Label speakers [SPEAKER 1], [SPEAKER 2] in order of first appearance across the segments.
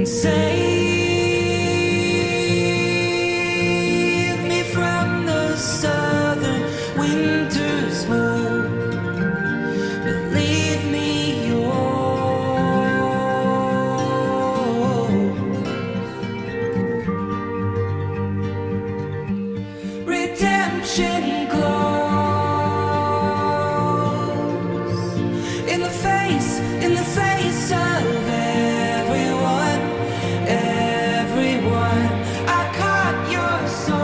[SPEAKER 1] and save me from the southern winter's hold, but leave me yours. Redemption glows in the face of everyone. I caught your soul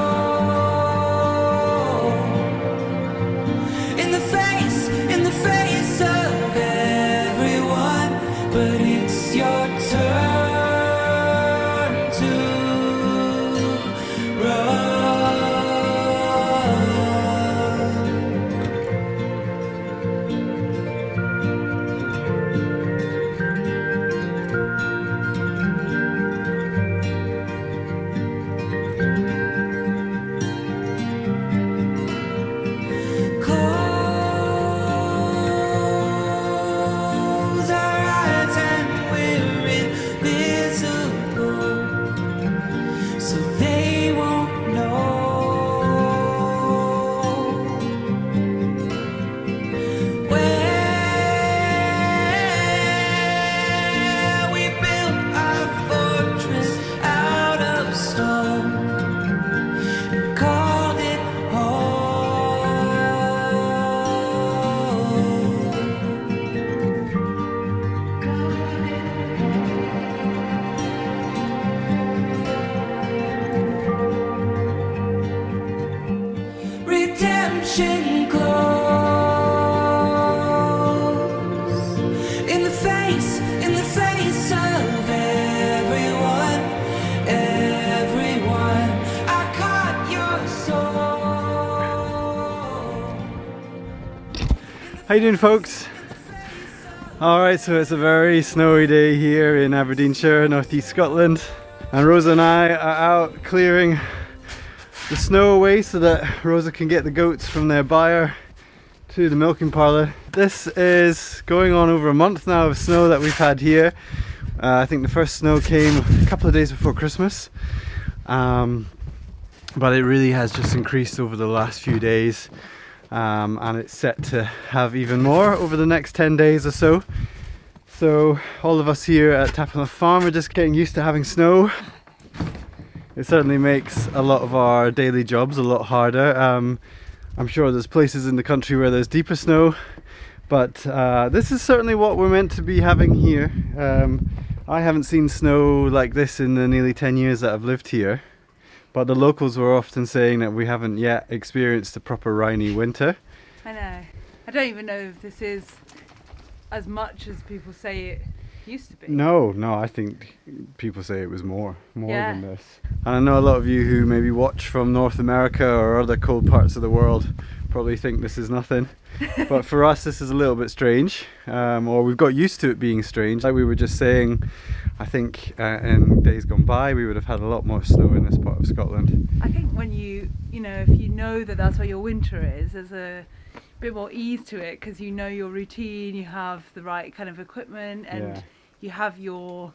[SPEAKER 1] in the face of everyone, but it's your turn to run. Redemption glows in the face of everyone. I caught your soul.
[SPEAKER 2] How you doing, folks? Alright, so it's a very snowy day here in Aberdeenshire, northeast Scotland, and Rosa and I are out clearing the snow away so that Rosa can get the goats from their byre to the milking parlour. This is going on over a month now of snow that we've had here. I think the first snow came a couple of days before Christmas, but it really has just increased over the last few days, and it's set to have even more over the next 10 days or so. So all of us here at Noth Farm are just getting used to having snow. It certainly makes a lot of our daily jobs a lot harder. I'm sure there's places in the country where there's deeper snow, but this is certainly what we're meant to be having here. I haven't seen snow like this in the nearly 10 years that I've lived here, but the locals were often saying that we haven't yet experienced a proper rainy winter.
[SPEAKER 3] I know. I don't even know if this is as much as people say it used to be.
[SPEAKER 2] No, I think people say it was more than this. And I know a lot of you who maybe watch from North America or other cold parts of the world probably think this is nothing. But for us this is a little bit strange, or we've got used to it being strange. Like we were just saying, I think in days gone by we would have had a lot more snow in this part of Scotland.
[SPEAKER 3] I think when you know, if you know that that's where your winter is, there's a bit more ease to it because you know your routine, you have the right kind of equipment, and you have your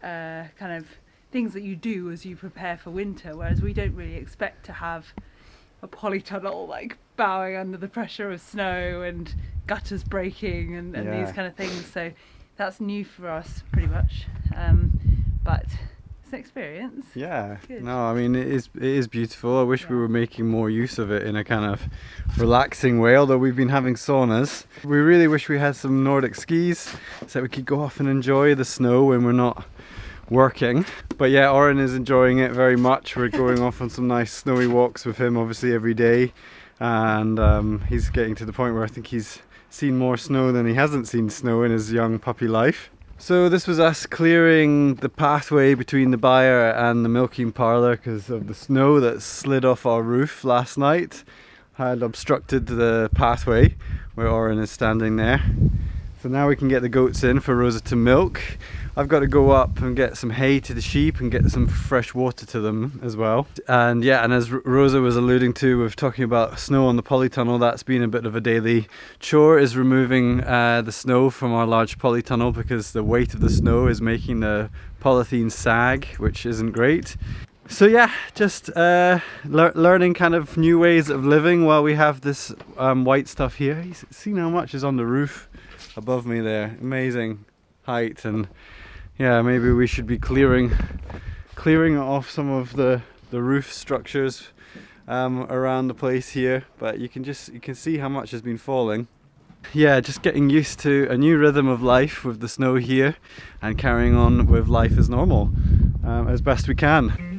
[SPEAKER 3] kind of things that you do as you prepare for winter, whereas we don't really expect to have a polytunnel like bowing under the pressure of snow and gutters breaking and these kind of things. So that's new for us pretty much, but it's an experience.
[SPEAKER 2] Yeah.
[SPEAKER 3] Good.
[SPEAKER 2] No, I mean it is beautiful. I wish we were making more use of it in a kind of relaxing way, although we've been having saunas. We really wish we had some Nordic skis so we could go off and enjoy the snow when we're not working. But yeah, Oren is enjoying it very much. We're going off on some nice snowy walks with him obviously every day, and he's getting to the point where I think he's seen more snow than he hasn't seen snow in his young puppy life. So this was us clearing the pathway between the byre and the milking parlour because of the snow that slid off our roof last night. Had obstructed the pathway where Oren is standing there. So now we can get the goats in for Rosa to milk. I've got to go up and get some hay to the sheep and get some fresh water to them as well. And yeah, and as Rosa was alluding to, we're talking about snow on the polytunnel. That's been a bit of a daily chore, is removing the snow from our large polytunnel, because the weight of the snow is making the polythene sag, which isn't great. So yeah, just learning kind of new ways of living while we have this white stuff here. You've seen how much is on the roof above me there. Amazing height. And yeah, maybe we should be clearing off some of the roof structures around the place here, but you can see how much has been falling. Yeah, just getting used to a new rhythm of life with the snow here and carrying on with life as normal as best we can.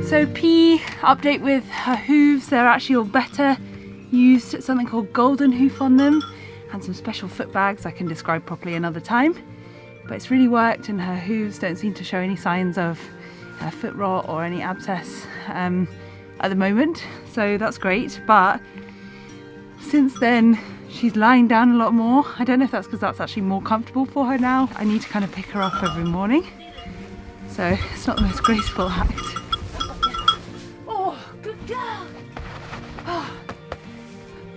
[SPEAKER 3] So P, update with her hooves, they're actually all better. Used something called golden hoof on them and some special foot bags I can describe properly another time. But it's really worked, and her hooves don't seem to show any signs of foot rot or any abscess at the moment, so that's great. But since then she's lying down a lot more. I don't know if that's because that's actually more comfortable for her now. I need to kind of pick her up every morning, so it's not the most graceful act.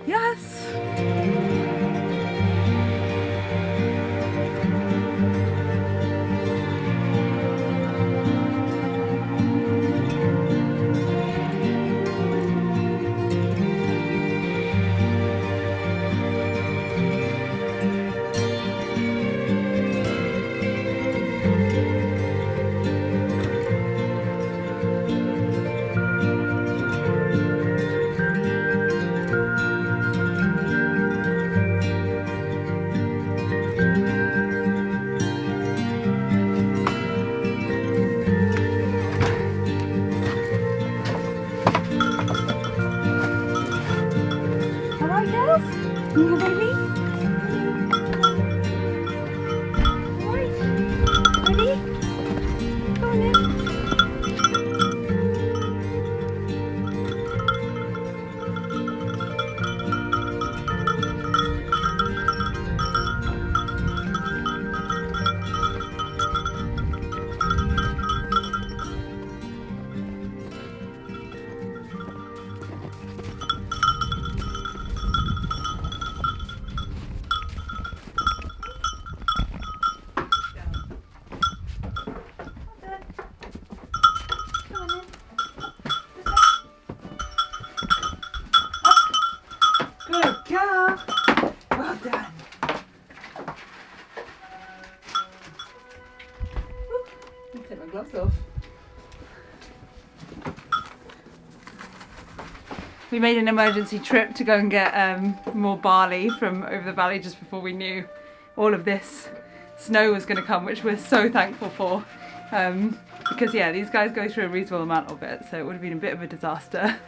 [SPEAKER 3] Yes! You baby? Right. Ready? Go on in. Good girl. Well done. Ooh, let me take my gloves off. We made an emergency trip to go and get more barley from over the valley just before we knew all of this snow was going to come, which we're so thankful for. Because yeah, these guys go through a reasonable amount of it, so it would have been a bit of a disaster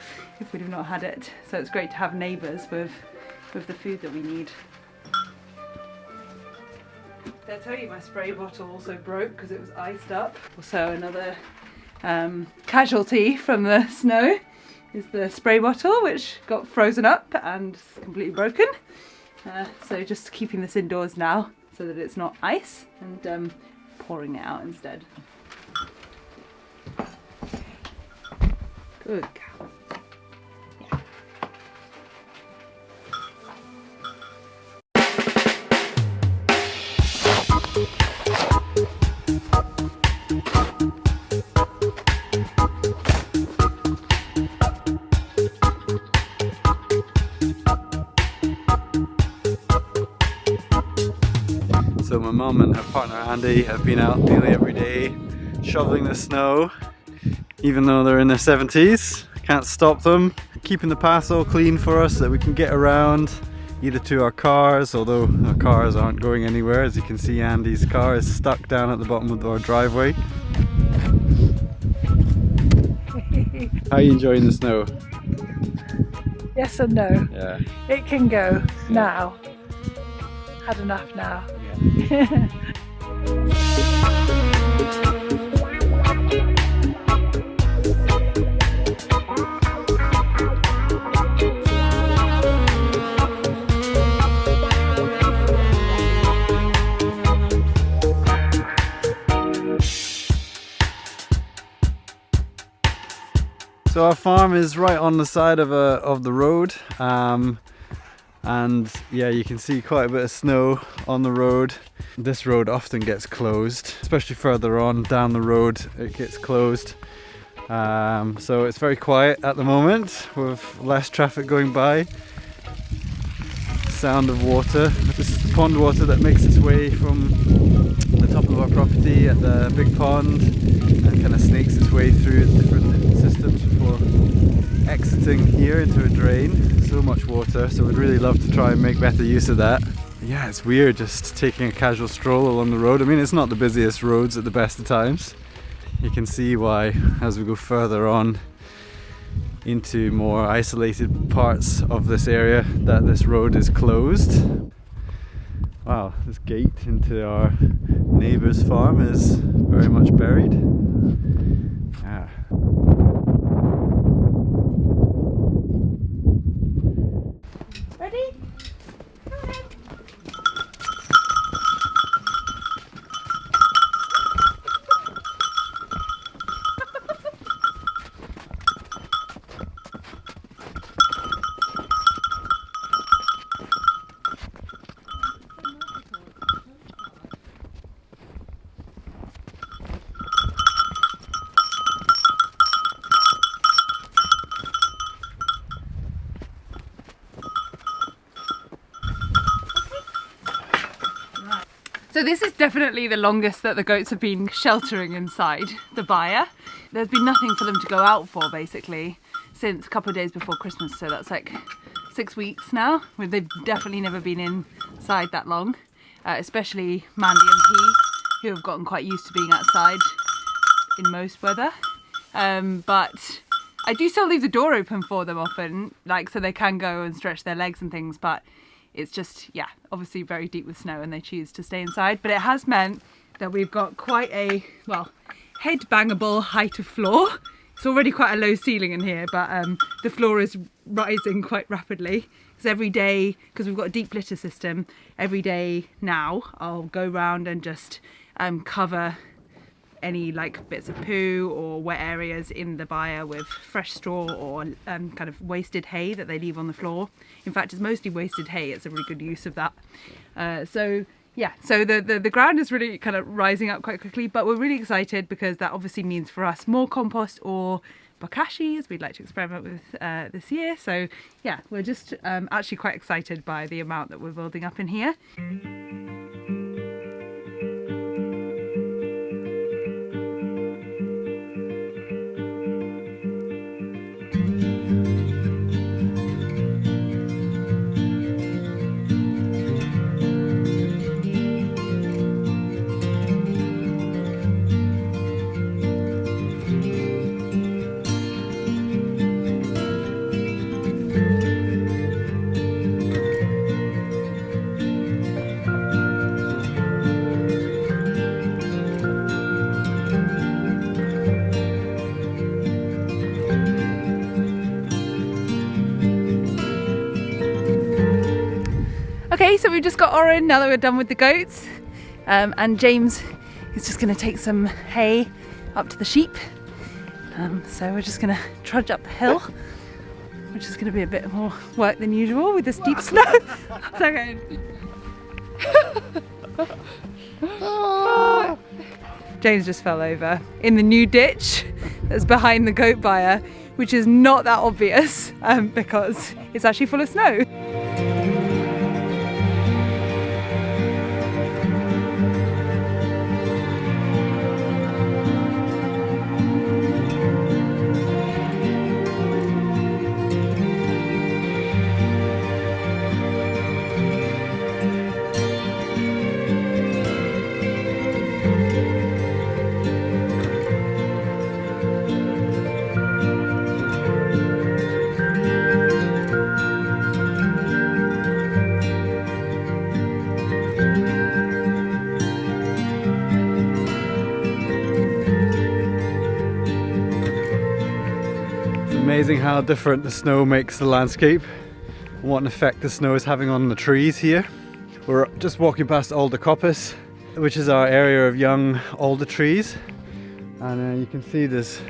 [SPEAKER 3] if we'd have not had it. So it's great to have neighbours with the food that we need. Did I tell you my spray bottle also broke because it was iced up? Also another casualty from the snow is the spray bottle, which got frozen up and completely broken. So just keeping this indoors now so that it's not ice, and pouring it out instead. Good cow. Yeah.
[SPEAKER 2] So my mum and her partner Andy have been out nearly every day shoveling the snow, even though they're in their 70s. Can't stop them. keeping the paths all clean for us so that we can get around either to our cars, although our cars aren't going anywhere. As you can see, Andy's car is stuck down at the bottom of our driveway. How are you enjoying the snow?
[SPEAKER 4] Yes and no.
[SPEAKER 2] Yeah.
[SPEAKER 4] It can go now. Had enough now.
[SPEAKER 2] Yeah. So our farm is right on the side of the road, and yeah, you can see quite a bit of snow on the road. This road often gets closed, especially further on down the road it gets closed. So it's very quiet at the moment with less traffic going by. Sound of water. This is the pond water that makes its way from the top of our property at the big pond and kind of snakes its way through different systems before exiting here into a drain. So much water, so we'd really love to try and make better use of that. Yeah, it's weird just taking a casual stroll along the road. I mean, it's not the busiest roads at the best of times. You can see why as we go further on into more isolated parts of this area that this road is closed. Wow, this gate into our neighbour's farm is very much buried. Yeah.
[SPEAKER 4] Ready? Go ahead.
[SPEAKER 3] So this is definitely the longest that the goats have been sheltering inside the byre. There's been nothing for them to go out for basically since a couple of days before Christmas, so that's like 6 weeks now, where they've definitely never been inside that long, especially Mandy and P, who have gotten quite used to being outside in most weather. But I do still leave the door open for them often, like so they can go and stretch their legs and things, but it's just, yeah, obviously very deep with snow and they choose to stay inside. But it has meant that we've got quite a, well, head-bangable height of floor. It's already quite a low ceiling in here, but the floor is rising quite rapidly. Because every day, because we've got a deep litter system, every day now I'll go round and just cover any like bits of poo or wet areas in the byre with fresh straw or kind of wasted hay that they leave on the floor. In fact, it's mostly wasted hay. It's a really good use of that. So yeah, so the ground is really kind of rising up quite quickly, but we're really excited because that obviously means for us more compost or bokashi, as we'd like to experiment with this year. So yeah, we're just actually quite excited by the amount that we're building up in here. Okay, so we've just got Oren now that we're done with the goats, and James is just going to take some hay up to the sheep. So we're just going to trudge up the hill, which is going to be a bit more work than usual with this deep snow. Okay. James just fell over in the new ditch that's behind the goat byre, which is not that obvious because it's actually full of snow.
[SPEAKER 2] realizing how different the snow makes the landscape and what an effect the snow is having on the trees here. We're just walking past Alder Coppice, which is our area of young alder trees, and you can see there's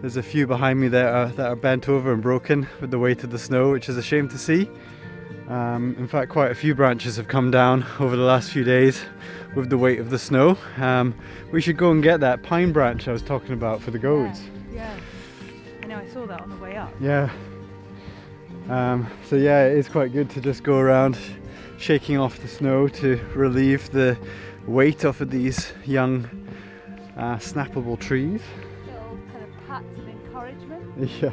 [SPEAKER 2] a few behind me that are bent over and broken with the weight of the snow, which is a shame to see. In fact, quite a few branches have come down over the last few days with the weight of the snow. We should go and get that pine branch I was talking about for the goats.
[SPEAKER 3] Yeah. I know, I saw that on the way up.
[SPEAKER 2] Yeah. So yeah, it is quite good to just go around shaking off the snow to relieve the weight off of these young snappable trees.
[SPEAKER 3] Little kind of pats of encouragement.
[SPEAKER 2] Yeah.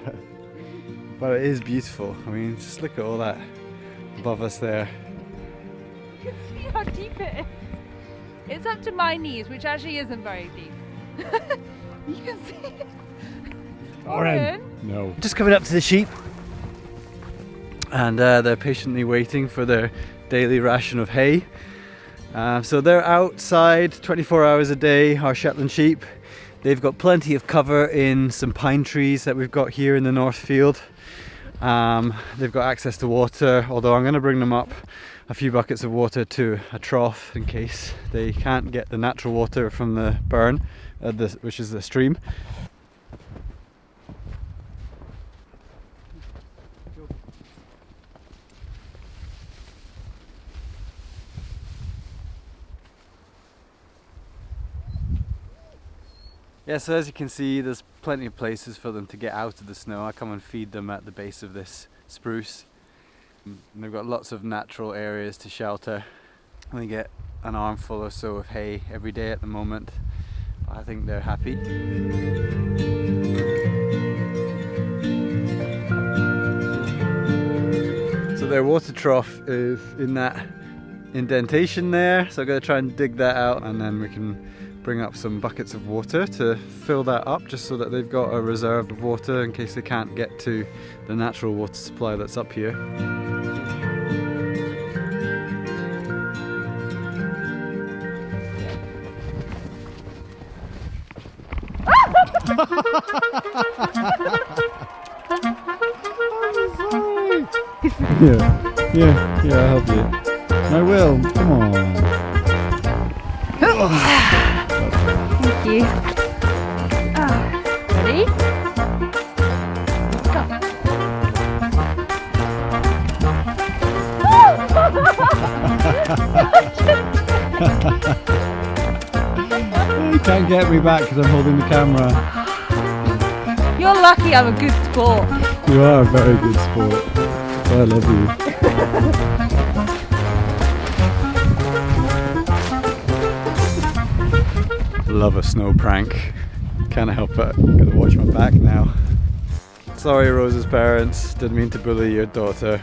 [SPEAKER 2] But it is beautiful. I mean, just look at all that above us there.
[SPEAKER 3] You can see how deep it is. It's up to my knees, which actually isn't very deep. You can see it. Oren?
[SPEAKER 2] No. Just coming up to the sheep, and they're patiently waiting for their daily ration of hay. So they're outside 24 hours a day, our Shetland sheep. They've got plenty of cover in some pine trees that we've got here in the North Field. They've got access to water, although I'm going to bring them up a few buckets of water to a trough in case they can't get the natural water from the burn, which is the stream. Yeah, so as you can see, there's plenty of places for them to get out of the snow. I come and feed them at the base of this spruce. And they've got lots of natural areas to shelter. And they get an armful or so of hay every day at the moment. I think they're happy. So their water trough is in that indentation there. So I'm going to try and dig that out, and then we can bring up some buckets of water to fill that up, just so that they've got a reserve of water in case they can't get to the natural water supply that's up here. Yeah, I'll help you. I will, come on.
[SPEAKER 3] Thank you. Ready? Go.
[SPEAKER 2] You can't get me back because I'm holding the camera.
[SPEAKER 3] You're lucky I'm a good sport.
[SPEAKER 2] You are a very good sport. I love you. Love a snow prank. Can't help it. Gotta watch my back now. Sorry, Rosa's parents. Didn't mean to bully your daughter.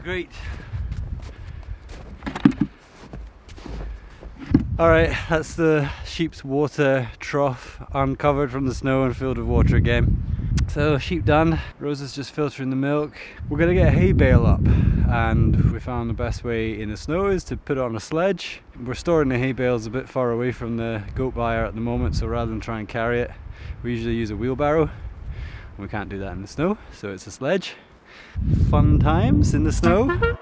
[SPEAKER 2] Great. Alright, that's the sheep's water trough uncovered from the snow and filled with water again. So sheep done, Rosa's just filtering the milk. We're going to get a hay bale up, and we found the best way in the snow is to put it on a sledge. We're storing the hay bales a bit far away from the goat byre at the moment, so rather than try and carry it, we usually use a wheelbarrow. We can't do that in the snow, so it's a sledge. Fun times in the snow.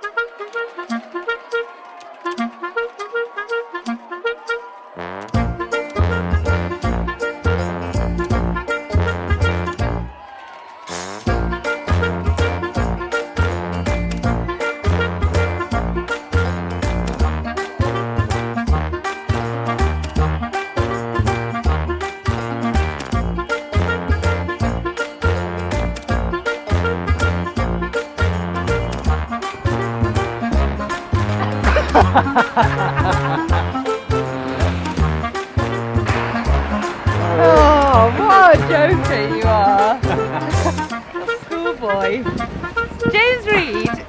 [SPEAKER 3] Oh, what a joker you are. Schoolboy. James Reed